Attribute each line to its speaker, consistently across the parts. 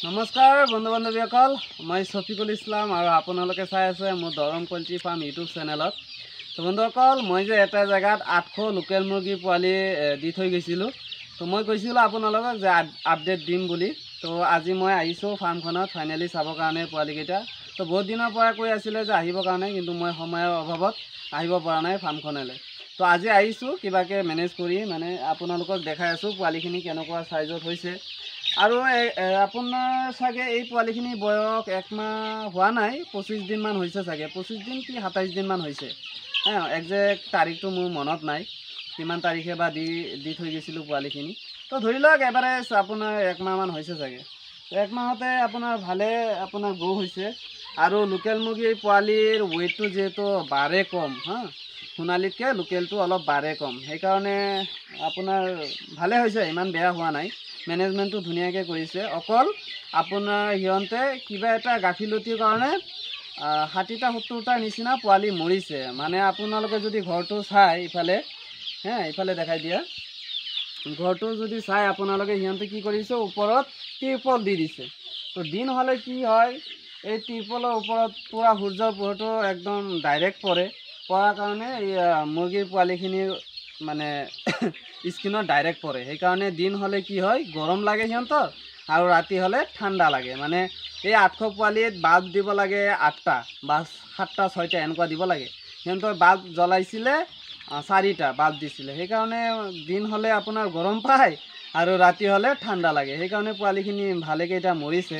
Speaker 1: নমস্কাৰ বন্ধু বান্ধৱীসকল, মই শফিকুল ইছলাম আৰু আপোনালোকে চাই আছে মোৰ দৰং পোল্ট্ৰি ফাৰ্ম ইউটিউব চেনেলত। তো বন্ধুসকল, মই যে এটা জেগাত 800 লোকেল মুৰ্গী পোৱালি দি থৈ গৈছিলোঁ। তো মই কৈছিলোঁ আপোনালোকক যে আপডেট দিম বুলি। তো আজি মই আহিছোঁ ফাৰ্মখনত ফাইনেলি চাবৰ কাৰণে পোৱালিকেইটা। তো বহুত দিনৰ পৰা কৈ আছিলে যে আহিবৰ কাৰণে, কিন্তু মই সময়ৰ অভাৱত আহিব পৰা নাই ফাৰ্মখনলৈ। তো আজি আহিছোঁ কিবাকৈ মেনেজ কৰি, মানে আপোনালোকক দেখাই আছোঁ পোৱালিখিনি কেনেকুৱা চাইজত হৈছে। আৰু আপোনাৰ চাগে এই পোৱালিখিনি বয়স 1 মাহ হোৱা নাই, 25 দিনমান হৈছে চাগে, 25 দিন কি 27 দিনমান হৈছে। একজেক্ট তাৰিখটো মোৰ মনত নাই, কিমান তাৰিখে বা দি থৈ গৈছিলোঁ পোৱালিখিনি। তো ধৰি লওক এভাৰেজ আপোনাৰ 1 মাহমান হৈছে চাগে। 1 মাহতে আপোনাৰ ভালে আপোনাৰ গ্ৰ' হৈছে। আৰু লোকেল মুৰ্গীৰ পোৱালিৰ ৱেইটটো যিহেতু বাৰে কম, সোণালীতকৈ লোকেলটো অলপ বাৰে কম, সেইকাৰণে আপোনাৰ ভালে হৈছে, ইমান বেয়া হোৱা নাই। মেনেজমেণ্টটো ধুনীয়াকৈ কৰিছে। অকল আপোনাৰ সিহঁতে কিবা এটা গাফিলতিৰ কাৰণে 60টা 70টা নিচিনা পোৱালি মৰিছে। মানে আপোনালোকে যদি ঘৰটো চাই ইফালে দেখাই দিয়া, ঘৰটো যদি চাই আপোনালোকে সিহঁতে কি কৰিছে, ওপৰত ত্ৰিপল দি দিছে। তো দিন হ'লে কি হয়, এই ত্ৰিপলৰ ওপৰত পূৰা সূৰ্যৰ পোহৰটো একদম ডাইৰেক্ট পৰাৰ কাৰণে এই মুৰ্গীৰ পোৱালিখিনিৰ মানে স্কিনত ডাইৰেক্ট পৰে। সেইকাৰণে দিন হ'লে কি হয়, গৰম লাগে সিহঁতৰ, আৰু ৰাতি হ'লে ঠাণ্ডা লাগে। মানে এই 800 পোৱালিত বাল্ব দিব লাগে 8টা বা 7টা 6টা এনেকুৱা দিব লাগে। সিহঁতৰ বাল্ব জ্বলাইছিলে 4টা বাল্ব দিছিলে। সেইকাৰণে দিন হ'লে আপোনাৰ গৰম পায় আৰু ৰাতি হ'লে ঠাণ্ডা লাগে। সেইকাৰণে পোৱালিখিনি ভালেকেইটা মৰিছে।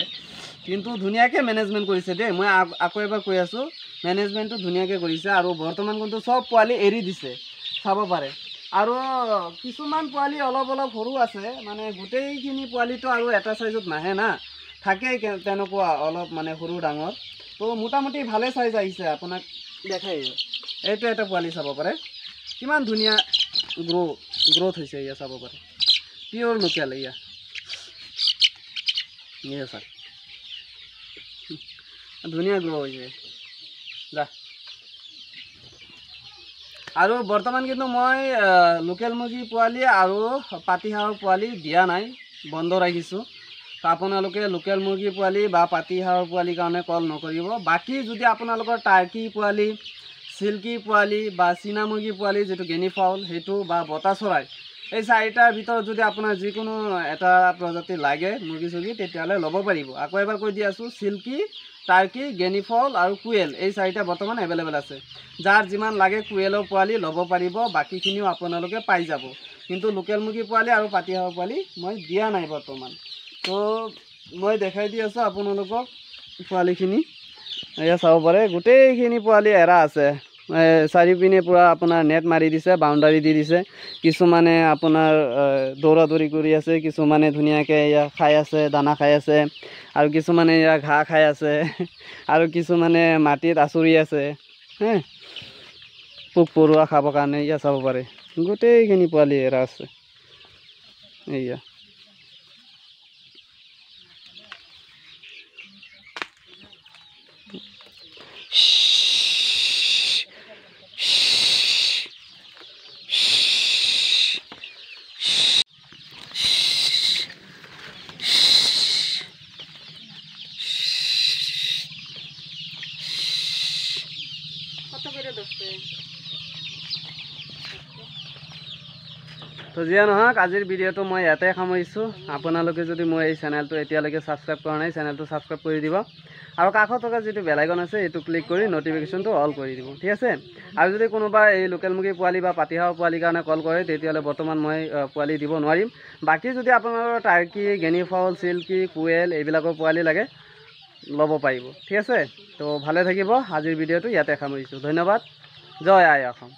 Speaker 1: কিন্তু ধুনীয়াকৈ মেনেজমেণ্ট কৰিছে দেই, মই আকৌ এবাৰ কৈ আছোঁ, মেনেজমেণ্টটো ধুনীয়াকৈ কৰিছে। আৰু বৰ্তমান কিন্তু চব পোৱালি এৰি দিছে, চাব পাৰে। আৰু কিছুমান পোৱালি অলপ সৰু আছে, মানে গোটেইখিনি পোৱালিটো আৰু এটা চাইজত নাহে না, থাকেই তেনেকুৱা অলপ মানে সৰু ডাঙৰ। তো মোটামুটি ভালে চাইজ আহিছে। আপোনাক দেখাই এইটো এটা পোৱালি চাব পাৰে, কিমান ধুনীয়া গ্ৰ'থ হৈছে। এয়া চাব পাৰে, পিয়'ৰ লোকেল। এয়া চাওক, ধুনীয়া গ্ৰ' হৈছে যা। আৰু বৰ্তমান কিন্তু মই লোকেল মুৰ্গী পোৱালি আৰু পাতিহাঁহৰ পোৱালি দিয়া নাই, বন্ধ ৰাখিছোঁ। তো আপোনালোকে লোকেল মুৰ্গী পোৱালি বা পাতিহাঁহৰ পোৱালিৰ কাৰণে কল নকৰিব। বাকী যদি আপোনালোকৰ টাৰ্কি পোৱালি, চিল্কি পোৱালি বা চীনা মুৰ্গী পোৱালি যিটো গেনি ফাউল সেইটো বা বতা চৰাই, এই 4টাৰ ভিতৰত যদি আপোনাৰ যিকোনো এটা প্ৰজাতি লাগে মুৰ্গী চুৰ্গী, তেতিয়াহ'লে ল'ব পাৰিব। আকৌ এবাৰ কৈ দি আছোঁ, চিল্কি, টাৰ্কি, গেনি ফাউল আৰু কুৱেল, এই 4টা বৰ্তমান এভেইলেবল আছে। যাৰ যিমান লাগে কুৱেলৰ পোৱালি ল'ব পাৰিব, বাকীখিনিও আপোনালোকে পাই যাব। কিন্তু লোকেল মুৰ্গী পোৱালি আৰু পাতিহাঁহৰ পোৱালি মই দিয়া নাই বৰ্তমান। তো মই দেখাই দি আছোঁ আপোনালোকক পোৱালিখিনি। এয়া চাব পাৰে, গোটেইখিনি পোৱালি এৰা আছে। চাৰিওপিনে পূৰা আপোনাৰ নেট মাৰি দিছে, বাউণ্ডাৰী দি দিছে। কিছুমানে আপোনাৰ দৌৰা দৌৰি কৰি আছে, কিছুমানে ধুনীয়াকৈ এয়া খাই আছে, দানা খাই আছে, আৰু কিছুমানে এয়া ঘাঁহ খাই আছে, আৰু কিছুমানে মাটিত আচুৰি আছে, পোক পৰুৱা খাবৰ কাৰণে। এয়া চাব পাৰে, গোটেইখিনি পোৱালি এৰা আছে। এয়া তো যিয়ে নহওক, আজিৰ ভিডিঅ'টো মই ইয়াতে সামৰিছোঁ। আপোনালোকে যদি মোৰ এই চেনেলটো এতিয়ালৈকে ছাবস্ক্ৰাইব কৰা নাই, চেনেলটো ছাবস্ক্ৰাইব কৰি দিব, আৰু কাষত থকা যিটো বেল আইকন আছে এইটো ক্লিক কৰি নটিফিকেশ্যনটো অল কৰি দিব, ঠিক আছে। আৰু যদি কোনোবা এই লোকেল মুৰ্গী পোৱালি বা পাতিহাঁহৰ পোৱালিৰ কাৰণে কল কৰে, তেতিয়াহ'লে বৰ্তমান মই পোৱালি দিব নোৱাৰিম। বাকী যদি আপোনালোকৰ টাৰ্কি, গেনি ফাউল, চিল্কি, কুৱেল এইবিলাকৰ পোৱালি লাগে, ল'ব পাৰিব, ঠিক আছে। তো ভালে থাকিব। আজিৰ ভিডিঅ'টো ইয়াতে সামৰিছোঁ। ধন্যবাদ। জয় আই অসম।